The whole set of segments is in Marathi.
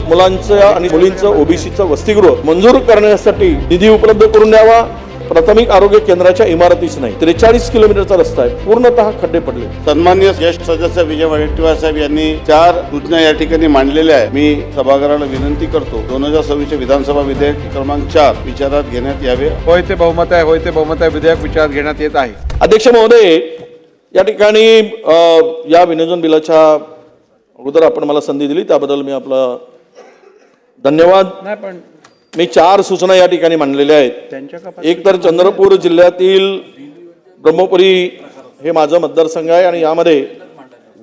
मुलांचं आणि मुलींचं ओबीसीचं वसतिगृह मंजूर करण्यासाठी निधी उपलब्ध करून द्यावा। प्राथमिक आरोग्य केंद्राच्या इमारतीच नाही, 43 किलोमीटरचा रस्ता आहे, पूर्णतः खड्डे पडले। सन्माननीय ज्येष्ठ सदस्य विजय वडेट्टीवार साहेब यांनी 4 सूचना या ठिकाणी मांडलेल्या आहे। मी सभागृहाला विनंती करतो 2026 विधानसभा विधेयक क्रमांक 4 विचारात घेण्यात यावे। होय ते बहुमत आहे, होय ते बहुमत आहे, विधेयक विचारात घेण्यात येत आहे। अध्यक्ष महोदय, या ठिकाणी या विनियोजन बिलाच्या अगोदर आपण मला संधी दिली त्याबद्दल मी आपला धन्यवाद। नाही पण मी 4 सूचना या ठिकाणी मांडलेल्या आहेत। एक तर चंद्रपूर जिल्ह्यातील ब्रह्मपुरी हे माझं मतदारसंघ आहे आणि यामध्ये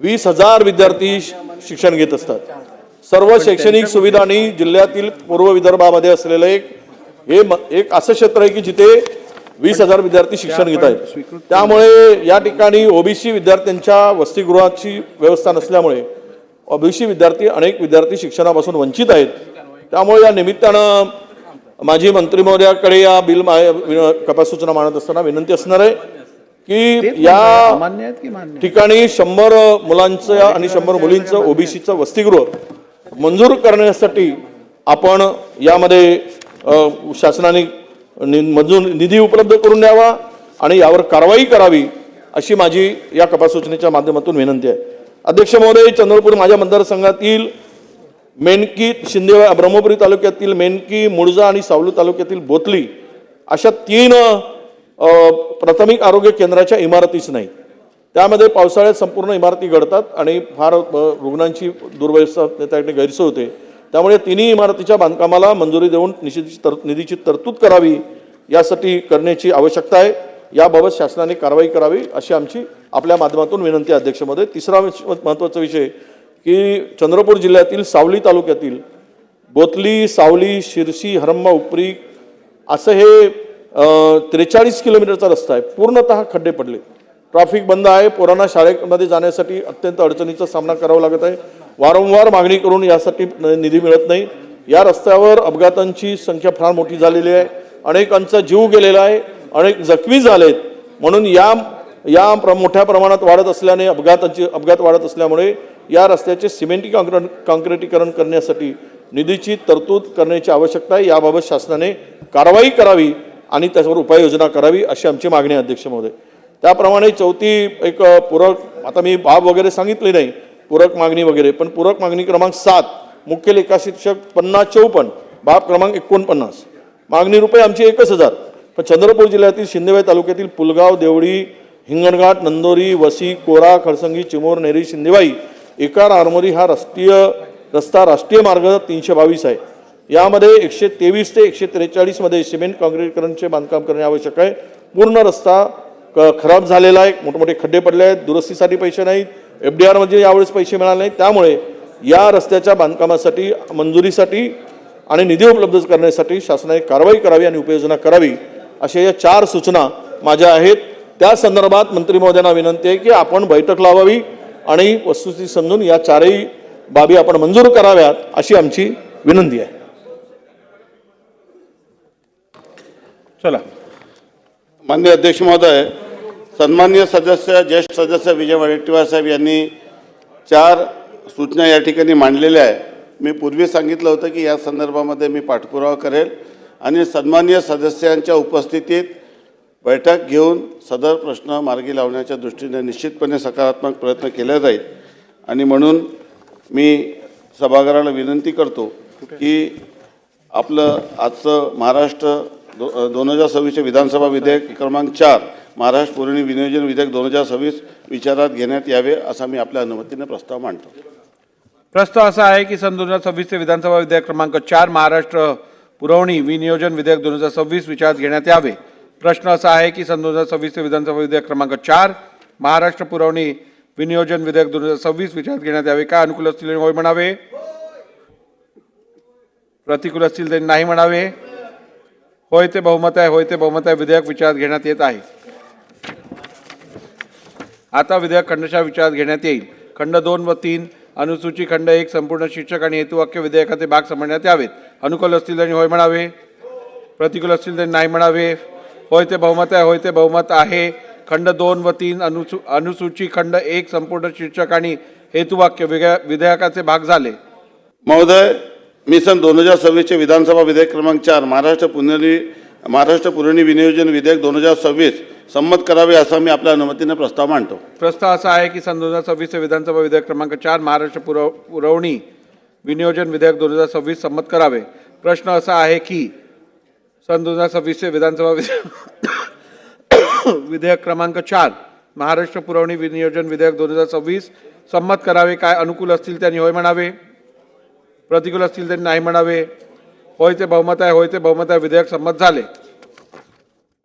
20,000 विद्यार्थी शिक्षण घेत असतात। सर्व शैक्षणिक सुविधा आणि जिल्ह्यातील पूर्व विदर्भामध्ये असलेलं एक असं क्षेत्र आहे की जिथे 20,000 विद्यार्थी शिक्षण घेत आहेत। त्यामुळे या ठिकाणी ओबीसी विद्यार्थ्यांच्या वसतिगृहाची व्यवस्था नसल्यामुळे ओबीसी विद्यार्थी अनेक विद्यार्थी शिक्षणापासून वंचित आहेत। त्यामुळे या निमित्तानं माजी मंत्री महोदयाकडे या बिल कपात सूचना मांडत असताना विनंती असणार आहे की या ठिकाणी 100 मुलांचं आणि 100 मुलींचं ओबीसीचं वसतिगृह मंजूर करण्यासाठी आपण यामध्ये शासनाने निधी उपलब्ध करून द्यावा आणि यावर कारवाई करावी अशी माझी या कपात सूचनेच्या माध्यमातून विनंती आहे। अध्यक्ष महोदय, चंद्रपूर माझ्या मतदारसंघातील मेनकी शिंदे ब्रह्मपुरी तालुक्यातील मेनकी, मुळजा आणि सावली तालुक्यातील बोतली अशा 3 प्राथमिक आरोग्य केंद्राच्या इमारतीच नाही। त्यामध्ये पावसाळ्यात संपूर्ण इमारती घडतात आणि फार रुग्णांची दुर्व्यवस्था त्यासाठी गैरसोय होते। त्यामुळे 3 इमारतीच्या बांधकामाला मंजुरी देऊन निधीची तरतूद करावी, यासाठी करण्याची आवश्यकता आहे। याबाबत शासनाने कारवाई करावी अशी आमची आपल्या माध्यमातून विनंती आहे। अध्यक्ष महोदय, तिसरा महत्त्वाचा विषय की चंद्रपूर जिल्ह्यातील सावली तालुक्यातील बोतली, सावली, शिरसी, हरंबा, उपरी असं हे 43 किलोमीटरचा रस्ता आहे, पूर्णतः खड्डे पडले। ट्रॅफिक बंद आहे, पोरांना शाळेमध्ये जाण्यासाठी अत्यंत अडचणीचा सामना करावा लागत आहे। वारंवार मागणी करून यासाठी निधी मिळत नाही। या रस्त्यावर अपघातांची संख्या फार मोठी झालेली आहे, अनेकांचा जीव गेलेला आहे, अनेक जखमी झालेत। म्हणून या मोठ्या प्रमाणात वाढत असल्याने अपघात वाढत असल्यामुळे या रस्त्याचे सिमेंटी काँक्रिटीकरण करण्यासाठी निधीची तरतूद करण्याची आवश्यकता आहे। याबाबत शासनाने कारवाई करावी आणि त्याच्यावर उपाययोजना करावी अशी आमची मागणी आहे। अध्यक्ष महोदय, त्याप्रमाणे चौथी एक पूरक, आता मी बाब वगैरे सांगितली नाही पूरक मागणी वगैरे, पण पूरक मागणी क्रमांक 7 मुख्य लेखा शिक्षक 5054 बाब क्रमांक 49 मागणी रुपये आमची 1,000। पण चंद्रपूर जिल्ह्यातील शिंदेवाई तालुक्यातील पुलगाव, देवडी, हिंगणघाट, नंदोरी, वसी, कोरा, खडसंगी, चिमूर, नेरी, शिंदेवाई, एकार, आरमोरी हा रस्ता राष्ट्रीय मार्ग 322 आहे। यामध्ये 123 ते 143 मध्ये सिमेंट काँक्रिटीकरणचे बांधकाम करणे आवश्यक आहे। पूर्ण रस्ता खराब झालेला आहे, मोठमोठे खड्डे पडले आहेत, दुरुस्तीसाठी पैसे नाहीत, FDR मध्ये यावेळेस पैसे मिळाले नाहीत। त्यामुळे या रस्त्याच्या बांधकामासाठी मंजुरीसाठी आणि निधी उपलब्ध करण्यासाठी शासनाने कारवाई करावी आणि उपाययोजना करावी अशा या 4 सूचना माझ्या आहेत। त्या संदर्भात मंत्री महोदयांना विनंती आहे की आपण बैठक लावावी आणि वस्तुस्थिती समजून या 4ही बाबी आपण मंजूर कराव्यात अशी आमची विनंती आहे। चला, माननीय अध्यक्ष महोदय, सन्माननीय ज्येष्ठ सदस्य विजय वडेट्टीवार साहेब यांनी 4 सूचना या ठिकाणी मांडलेल्या आहे। मी पूर्वी सांगितलं होतं की या संदर्भामध्ये मी पाठपुरावा करेल आणि सन्माननीय सदस्यांच्या उपस्थितीत बैठक घेऊन सदर प्रश्न मार्गी लावण्याच्या दृष्टीने निश्चितपणे सकारात्मक प्रयत्न केला जाईल। आणि म्हणून मी सभागृहाला विनंती करतो की आपलं आजचं महाराष्ट्र 2026 विधानसभा विधेयक क्रमांक 4 महाराष्ट्र पुरवणी विनियोजन विधेयक 2026 विचारात घेण्यात यावे असा मी आपल्या अनुमतीने प्रस्ताव मांडतो। प्रस्ताव असा आहे की सन 2026 विधानसभा विधेयक क्रमांक 4 महाराष्ट्र पुरवणी विनियोजन विधेयक 2026 विचारात घेण्यात यावे। प्रश्न असा आहे की सन 2026 विधानसभा विधेयक क्रमांक 4 महाराष्ट्र पुरवणी विनियोजन विधेयक 2026 विचारात घेण्यात यावे। का अनुकूल असतील होय म्हणावे, प्रतिकूल असतील त्यांनी नाही म्हणावे। होय ते बहुमत आहे, होय ते बहुमत आहे, विधेयक विचारात घेण्यात येत आहे। आता विधेयक खंडशः विचारात घेण्यात येईल। खंड 2 व 3 अनुसूची खंड 1 संपूर्ण शीर्षक आणि हेतुवाक्य विधेयकाचे भाग समजण्यात यावेत। अनुकूल असतील त्यांनी होय म्हणावे, प्रतिकूल असतील त्यांनी नाही म्हणावे। होय ते बहुमत आहे, होय ते बहुमत आहे। खंड 2 व 3 अनुसूची खंड 1 संपूर्ण शीर्षक आणि हेतुवाक्य विधेयकाचे भाग झाले। महोदय, मी सन 2026चे विधानसभा विधेयक क्रमांक 4 महाराष्ट्र पुरवणी विनियोजन विधेयक 2026 संमत करावे असा मी आपल्या अनुमतीने प्रस्ताव मांडतो. प्रस्ताव असा आहे की सन 2026 चे विधानसभा विधेयक क्रमांक 4 महाराष्ट्र पुरवणी विनियोजन विधेयक 2026 संमत करावे. प्रश्न असा आहे की सन 2026 चे विधानसभा विधेयक क्रमांक 4 महाराष्ट्र पुरवणी विनियोजन विधेयक 2026 संमत करावे. काय अनुकूल असतील त्यांनी होय म्हणावे, प्रतिकूल असतील त्यांनी नाही म्हणावे. होयचे बहुमत आहे, होयचे बहुमत आहे. विधेयक संमत झाले.